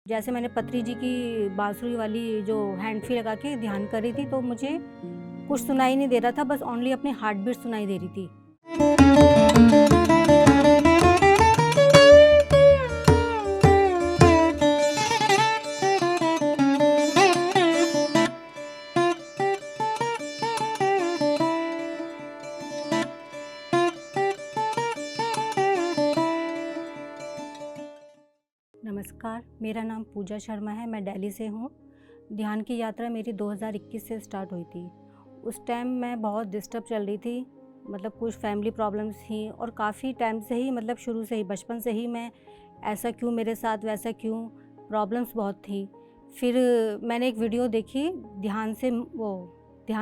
जैसे मैंने पत्री जी की बांसुरी वाली जो हैंड फ्री लगा के ध्यान कर रही थी तो मुझे कुछ सुनाई नहीं दे रहा था, बस ओनली अपनी हार्ट बीट सुनाई दे रही थी। नमस्कार, मेरा नाम पूजा शर्मा है, मैं दिल्ली से हूँ। ध्यान की यात्रा मेरी 2021 से स्टार्ट हुई थी। उस टाइम मैं बहुत डिस्टर्ब चल रही थी, मतलब कुछ फैमिली प्रॉब्लम्स थी और काफ़ी टाइम से ही, मतलब शुरू से ही, बचपन से ही मैं ऐसा क्यों मेरे साथ, वैसा क्यों, प्रॉब्लम्स बहुत थी। फिर मैंने एक वीडियो देखी ध्यान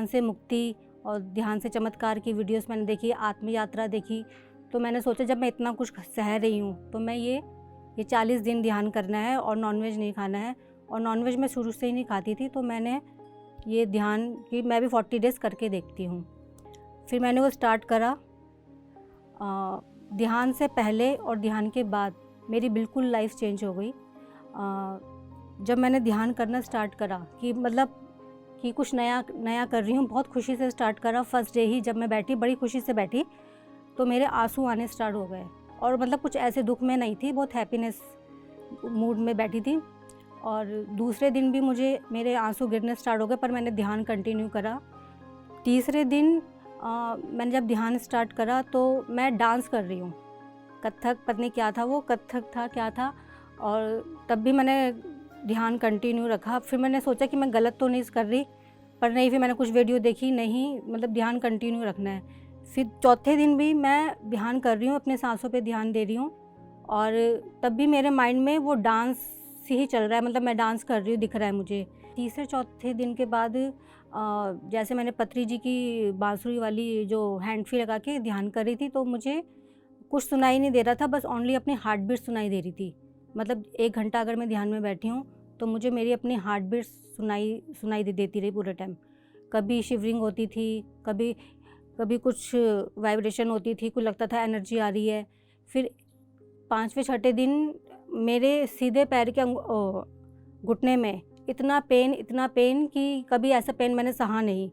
से मुक्ति और ध्यान से चमत्कार की वीडियोस मैंने देखी, आत्म यात्रा देखी। तो मैंने सोचा जब मैं इतना कुछ सह रही हूँ तो मैं ये 40 दिन ध्यान करना है और नॉनवेज नहीं खाना है। और नॉनवेज मैं शुरू से ही नहीं खाती थी, तो मैंने ये ध्यान कि मैं भी 40 डेज़ करके देखती हूँ। फिर मैंने वो स्टार्ट करा। ध्यान से पहले और ध्यान के बाद मेरी बिल्कुल लाइफ चेंज हो गई। जब मैंने ध्यान करना स्टार्ट करा कि मतलब कि कुछ नया नया कर रही हूँ, बहुत खुशी से स्टार्ट करा। फर्स्ट डे ही जब मैं बैठी, बड़ी खुशी से बैठी, तो मेरे आंसू आने स्टार्ट हो गए। और मतलब कुछ ऐसे दुख में नहीं थी, बहुत हैप्पीनेस मूड में बैठी थी। और दूसरे दिन भी मेरे आंसू गिरने स्टार्ट हो गए, पर मैंने ध्यान कंटिन्यू करा। तीसरे दिन मैंने जब ध्यान स्टार्ट करा तो मैं डांस कर रही हूँ, कथक, पता नहीं क्या था वो, कथक था क्या था। और तब भी मैंने ध्यान कंटिन्यू रखा। फिर मैंने सोचा कि मैं गलत तो नहीं कर रही, पर नहीं, फिर मैंने कुछ वीडियो देखी, नहीं मतलब ध्यान कंटिन्यू रखना है। फिर चौथे दिन भी मैं ध्यान कर रही हूँ, अपने सांसों पे ध्यान दे रही हूँ, और तब भी मेरे माइंड में वो डांस ही चल रहा है, मतलब मैं डांस कर रही हूँ, दिख रहा है मुझे। तीसरे चौथे दिन के बाद जैसे मैंने पत्री जी की बांसुरी वाली जो हैंड फ्री लगा के ध्यान कर रही थी तो मुझे कुछ सुनाई नहीं दे रहा था, बस ओनली अपनी हार्ट बीट सुनाई दे रही थी। मतलब 1 घंटा अगर मैं ध्यान में बैठी हूँ तो मुझे मेरी अपनी हार्ट बीट सुनाई देती रही पूरे टाइम। कभी शिवरिंग होती थी, कभी कुछ वाइब्रेशन होती थी, कुछ लगता था एनर्जी आ रही है। फिर 5वें छठे दिन मेरे सीधे पैर के घुटने में इतना पेन कि कभी ऐसा पेन मैंने सहा नहीं,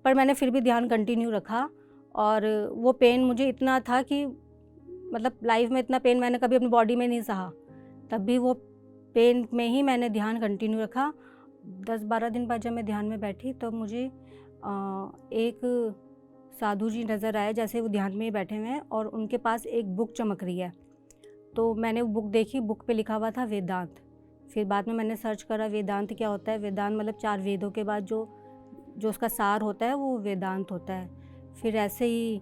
पर मैंने फिर भी ध्यान कंटिन्यू रखा। और वो पेन मुझे इतना था कि मतलब लाइफ में इतना पेन मैंने कभी अपनी बॉडी में नहीं सहा, तब भी वो पेन में ही मैंने ध्यान कंटिन्यू रखा। 10-12 दिन बाद जब मैं ध्यान में बैठी तो मुझे एक साधु जी नज़र आए, जैसे वो ध्यान में ही बैठे हुए हैं और उनके पास एक बुक चमक रही है। तो मैंने वो बुक देखी, बुक पे लिखा हुआ था वेदांत। फिर बाद में मैंने सर्च करा वेदांत क्या होता है। वेदांत मतलब 4 वेदों के बाद जो उसका सार होता है वो वेदांत होता है। फिर ऐसे ही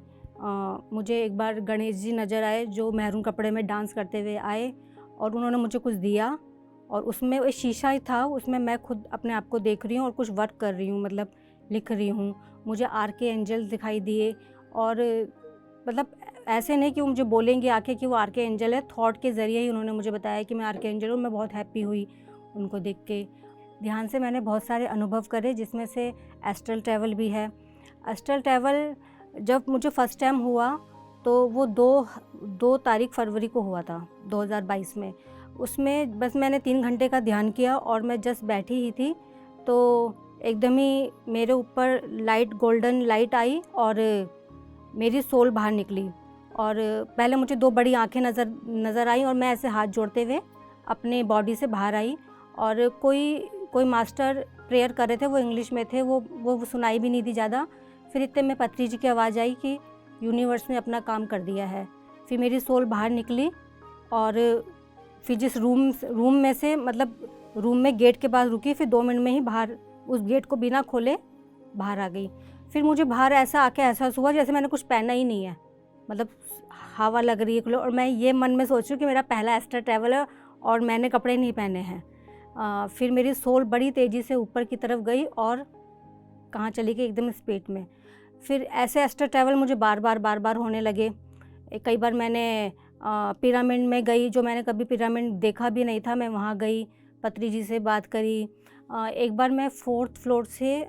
मुझे एक बार गणेश जी नज़र आए, जो मैरून कपड़े में डांस करते हुए आए, और उन्होंने मुझे कुछ दिया, और उसमें एक शीशा ही था, उसमें मैं खुद अपने आप को देख रही हूँ और कुछ वर्क कर रही हूँ, मतलब लिख रही हूँ। मुझे आरके एंजल दिखाई दिए, और मतलब ऐसे नहीं कि वो मुझे बोलेंगे आके कि वो आरके एंजल है, थॉट के ज़रिए ही उन्होंने मुझे बताया कि मैं आरके एंजल हूँ। मैं बहुत हैप्पी हुई उनको देख के। ध्यान से मैंने बहुत सारे अनुभव करे, जिसमें से एस्ट्रल ट्रैवल भी है। एस्ट्रल ट्रैवल जब मुझे फ़र्स्ट टाइम हुआ तो वो 2 तारीख फरवरी को हुआ था 2022 में। उसमें बस मैंने 3 घंटे का ध्यान किया और मैं जस्ट बैठी ही थी तो एकदम ही मेरे ऊपर लाइट, गोल्डन लाइट आई और मेरी सोल बाहर निकली। और पहले मुझे 2 बड़ी आंखें नज़र आई और मैं ऐसे हाथ जोड़ते हुए अपने बॉडी से बाहर आई। और कोई मास्टर प्रेयर कर रहे थे, वो इंग्लिश में थे, वो सुनाई भी नहीं थी ज़्यादा। फिर इतने में पत्री जी की आवाज़ आई कि यूनिवर्स ने अपना काम कर दिया है। फिर मेरी सोल बाहर निकली और फिर जिस रूम में से, मतलब रूम में गेट के पास रुकी, फिर 2 मिनट में ही बाहर उस गेट को बिना खोले बाहर आ गई। फिर मुझे बाहर ऐसा आके एहसास हुआ जैसे मैंने कुछ पहना ही नहीं है, मतलब हवा लग रही है। और मैं ये मन में सोच रही हूँ कि मेरा पहला एस्ट्रल ट्रैवल है और मैंने कपड़े नहीं पहने हैं। फिर मेरी सोल बड़ी तेज़ी से ऊपर की तरफ गई और कहाँ चली गई, एकदम स्पीड में। फिर ऐसे एस्ट्रल ट्रैवल मुझे बार बार होने लगे। कई बार मैंने पिरामिड में गई, जो मैंने कभी पिरामिड देखा भी नहीं था, मैं वहाँ गई, पत्री जी से बात करी। एक बार मैं 4th फ्लोर से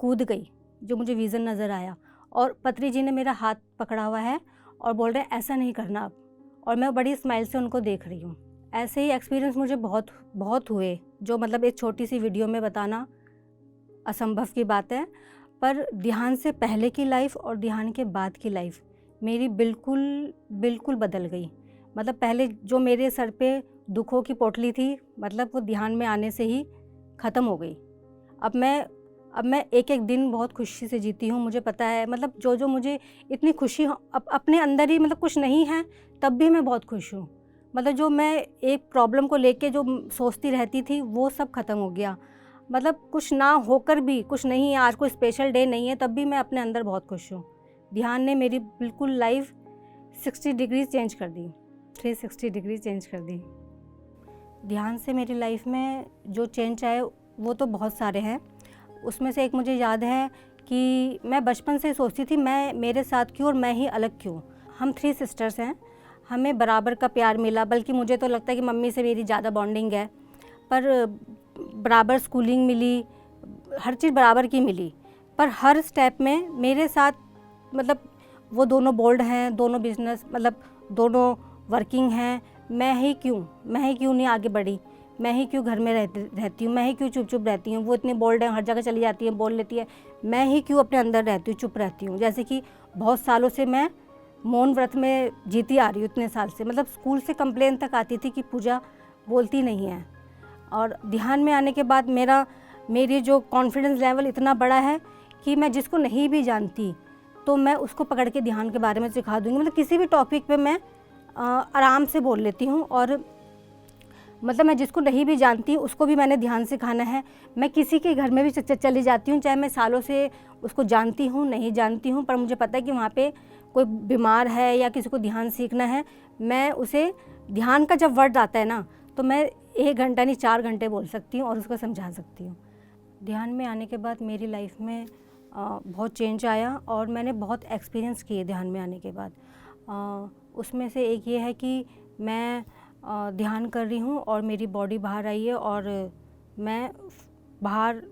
कूद गई, जो मुझे विज़न नज़र आया, और पत्री जी ने मेरा हाथ पकड़ा हुआ है और बोल रहे हैं ऐसा नहीं करना अब। और मैं बड़ी स्माइल से उनको देख रही हूँ। ऐसे ही एक्सपीरियंस मुझे बहुत बहुत हुए, जो मतलब एक छोटी सी वीडियो में बताना असंभव की बात है। पर ध्यान से पहले की लाइफ और ध्यान के बाद की लाइफ मेरी बिल्कुल बिल्कुल बदल गई। मतलब पहले जो मेरे सर पे दुखों की पोटली थी, मतलब वो ध्यान में आने से ही ख़त्म हो गई। अब मैं एक एक दिन बहुत खुशी से जीती हूँ। मुझे पता है मतलब जो मुझे इतनी खुशी अपने अंदर ही, मतलब कुछ नहीं है तब भी मैं बहुत खुश हूँ। मतलब जो मैं एक प्रॉब्लम को लेके जो सोचती रहती थी वो सब ख़त्म हो गया। मतलब कुछ ना होकर भी, कुछ नहीं है, आज कोई स्पेशल डे नहीं है, तब भी मैं अपने अंदर बहुत खुश हूँ। ध्यान ने मेरी बिल्कुल लाइफ 60 डिग्री चेंज कर दी, 360 डिग्री चेंज कर दी। ध्यान से मेरी लाइफ में जो चेंज आए वो तो बहुत सारे हैं। उसमें से एक मुझे याद है कि मैं बचपन से सोचती थी मैं मेरे साथ क्यों और मैं ही अलग क्यों। हम 3 सिस्टर्स हैं, हमें बराबर का प्यार मिला, बल्कि मुझे तो लगता है कि मम्मी से मेरी ज़्यादा बॉन्डिंग है। पर बराबर स्कूलिंग मिली, हर चीज़ बराबर की मिली, पर हर स्टेप में मेरे साथ, मतलब वो दोनों बोल्ड हैं, दोनों बिजनेस, मतलब दोनों वर्किंग हैं, मैं ही क्यों नहीं आगे बढ़ी, मैं ही क्यों घर में रहती हूँ, मैं ही क्यों चुप रहती हूँ। वो इतने बोल्ड हैं, हर जगह चली जाती है, बोल लेती है, मैं ही क्यों अपने अंदर रहती हूँ, चुप रहती हूँ। जैसे कि बहुत सालों से मैं मौन व्रत में जीती आ रही हूँ, इतने साल से। मतलब स्कूल से कंप्लेन तक आती थी कि पूजा बोलती नहीं है। और ध्यान में आने के बाद मेरी जो कॉन्फिडेंस लेवल इतना बड़ा है कि मैं जिसको नहीं भी जानती तो मैं उसको पकड़ के ध्यान के बारे में सिखा दूँगी। मतलब किसी भी टॉपिक पे मैं आराम से बोल लेती हूँ। और मतलब मैं जिसको नहीं भी जानती उसको भी मैंने ध्यान सिखाना है। मैं किसी के घर में भी चली जाती हूँ, चाहे मैं सालों से उसको जानती हूँ नहीं जानती हूँ, पर मुझे पता है कि वहाँ पे कोई बीमार है या किसी को ध्यान सीखना है, मैं उसे ध्यान का जब वर्ड आता है ना तो मैं 1 घंटा नहीं 4 घंटे बोल सकती हूँ और उसको समझा सकती हूँ। ध्यान में आने के बाद मेरी लाइफ में बहुत चेंज आया और मैंने बहुत एक्सपीरियंस किए ध्यान में आने के बाद। उसमें से एक ये है कि मैं ध्यान कर रही हूँ और मेरी बॉडी बाहर आई है और मैं बाहर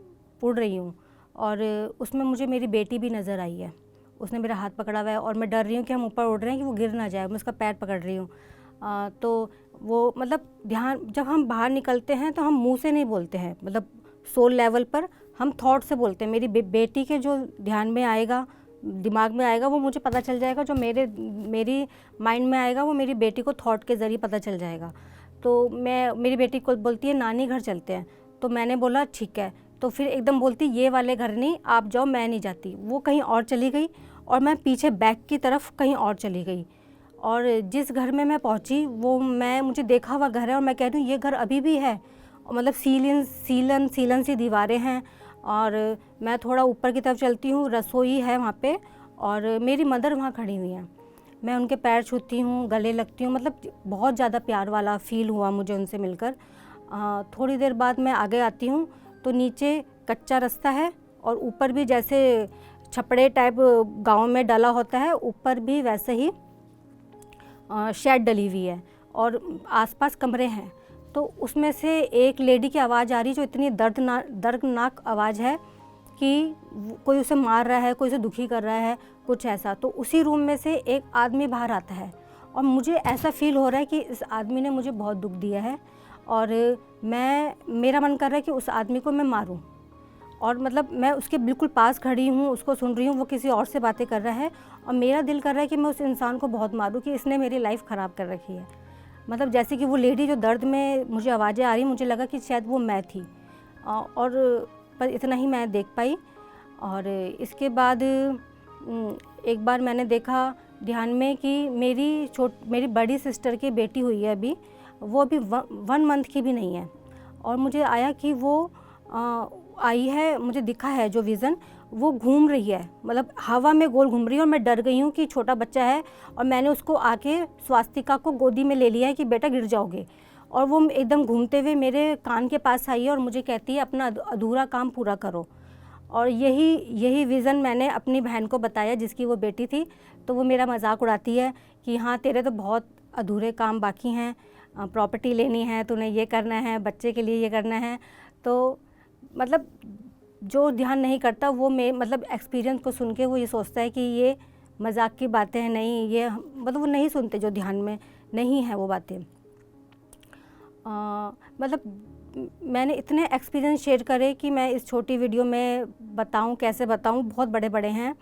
उड़ रही हूँ, और उसमें मुझे मेरी बेटी भी नज़र आई है। उसने मेरा हाथ पकड़ा हुआ है और मैं डर रही हूँ कि हम ऊपर उड़ रहे हैं कि वो गिर ना जाए, मैं उसका पैर पकड़ रही हूँ। तो वो मतलब ध्यान, जब हम बाहर निकलते हैं तो हम मुंह से नहीं बोलते हैं, मतलब सोल लेवल पर हम थॉट से बोलते हैं। मेरी बेटी के जो ध्यान में आएगा, दिमाग में आएगा, वो मुझे पता चल जाएगा। जो मेरी माइंड में आएगा वो मेरी बेटी को थॉट के ज़रिए पता चल जाएगा। तो मेरी बेटी को बोलती है नानी घर चलते हैं, तो मैंने बोला ठीक है। तो फिर एकदम बोलती ये वाले घर नहीं, आप जाओ, मैं नहीं जाती। वो कहीं और चली गई और मैं पीछे बैक की तरफ कहीं और चली गई। और जिस घर में मैं पहुंची वो मुझे देखा हुआ घर है और मैं कह रही हूँ ये घर अभी भी है। मतलब सीलन सी दीवारें हैं। और मैं थोड़ा ऊपर की तरफ चलती हूँ, रसोई है वहाँ पे और मेरी मदर वहाँ खड़ी हुई हैं। मैं उनके पैर छूती हूँ, गले लगती हूँ, मतलब बहुत ज़्यादा प्यार वाला फील हुआ मुझे उनसे मिलकर। थोड़ी देर बाद मैं आगे आती हूँ तो नीचे कच्चा रास्ता है और ऊपर भी जैसे छपड़े टाइप गाँव में डला होता है, ऊपर भी वैसे ही शेड डली हुई है और आसपास कमरे हैं। तो उसमें से एक लेडी की आवाज़ आ रही जो इतनी दर्दनाक आवाज़ है कि कोई उसे मार रहा है, कोई उसे दुखी कर रहा है, कुछ ऐसा। तो उसी रूम में से एक आदमी बाहर आता है और मुझे ऐसा फील हो रहा है कि इस आदमी ने मुझे बहुत दुख दिया है और मेरा मन कर रहा है कि उस आदमी को मैं मारूं। और मतलब मैं उसके बिल्कुल पास खड़ी हूँ, उसको सुन रही हूँ, वो किसी और से बातें कर रहा है और मेरा दिल कर रहा है कि मैं उस इंसान को बहुत मारूं कि इसने मेरी लाइफ ख़राब कर रखी है। मतलब जैसे कि वो लेडी जो दर्द में मुझे आवाज़ें आ रही, मुझे लगा कि शायद वो मैं थी। और पर इतना ही मैं देख पाई। और इसके बाद एक बार मैंने देखा ध्यान में कि मेरी बड़ी सिस्टर की बेटी हुई है अभी, वो अभी 1 मंथ की भी नहीं है। और मुझे आया कि वो आई है, मुझे दिखा है जो विज़न, वो घूम रही है, मतलब हवा में गोल घूम रही है। और मैं डर गई हूँ कि छोटा बच्चा है और मैंने उसको आके स्वास्तिका को गोदी में ले लिया है कि बेटा गिर जाओगे। और वो एकदम घूमते हुए मेरे कान के पास आई है और मुझे कहती है अपना अधूरा काम पूरा करो। और यही विज़न मैंने अपनी बहन को बताया जिसकी वो बेटी थी। तो वो मेरा मजाक उड़ाती है कि हाँ तेरे तो बहुत अधूरे काम बाकी हैं, प्रॉपर्टी लेनी है, तूने ये करना है, बच्चे के लिए ये करना है। तो मतलब जो ध्यान नहीं करता वो मतलब एक्सपीरियंस को सुन के वो ये सोचता है कि ये मजाक की बातें हैं, नहीं ये मतलब वो नहीं सुनते जो ध्यान में नहीं है वो बातें। मतलब मैंने इतने एक्सपीरियंस शेयर करे कि मैं इस छोटी वीडियो में बताऊं, कैसे बताऊं, बहुत बड़े बड़े हैं।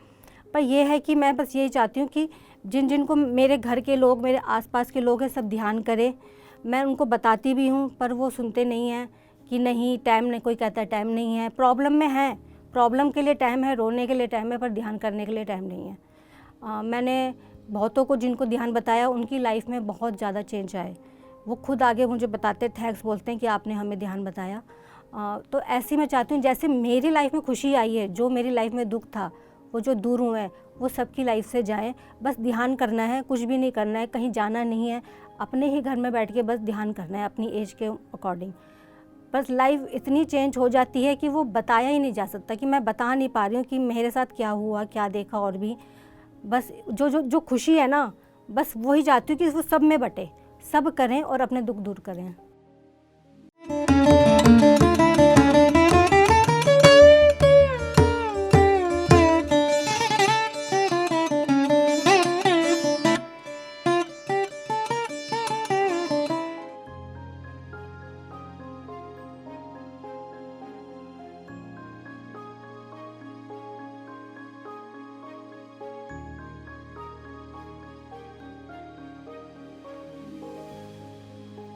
पर यह है कि मैं बस यही चाहती हूँ कि जिनको मेरे घर के लोग, मेरे आसपास के लोग हैं, सब ध्यान करें। मैं उनको बताती भी हूँ पर वो सुनते नहीं हैं कि नहीं टाइम नहीं, कोई कहता है टाइम नहीं है। प्रॉब्लम में है, प्रॉब्लम के लिए टाइम है, रोने के लिए टाइम है, पर ध्यान करने के लिए टाइम नहीं है। मैंने बहुतों को जिनको ध्यान बताया उनकी लाइफ में बहुत ज़्यादा चेंज आए। वो खुद आगे मुझे बताते, थैंक्स बोलते हैं कि आपने हमें ध्यान बताया। तो ऐसे मैं चाहती हूँ जैसे मेरी लाइफ में खुशी आई है, जो मेरी लाइफ में दुख था वो जो दूर हुए हैं वो सबकी लाइफ से जाए। बस ध्यान करना है, कुछ भी नहीं करना है, कहीं जाना नहीं है, अपने ही घर में बैठ के बस ध्यान करना है अपनी एज के अकॉर्डिंग। बस लाइफ इतनी चेंज हो जाती है कि वो बताया ही नहीं जा सकता, कि मैं बता नहीं पा रही हूँ कि मेरे साथ क्या हुआ, क्या देखा। और भी बस जो जो जो खुशी है ना, बस वही चाहती हूँ कि वो सब में बटे, सब करें और अपने दुख दूर करें।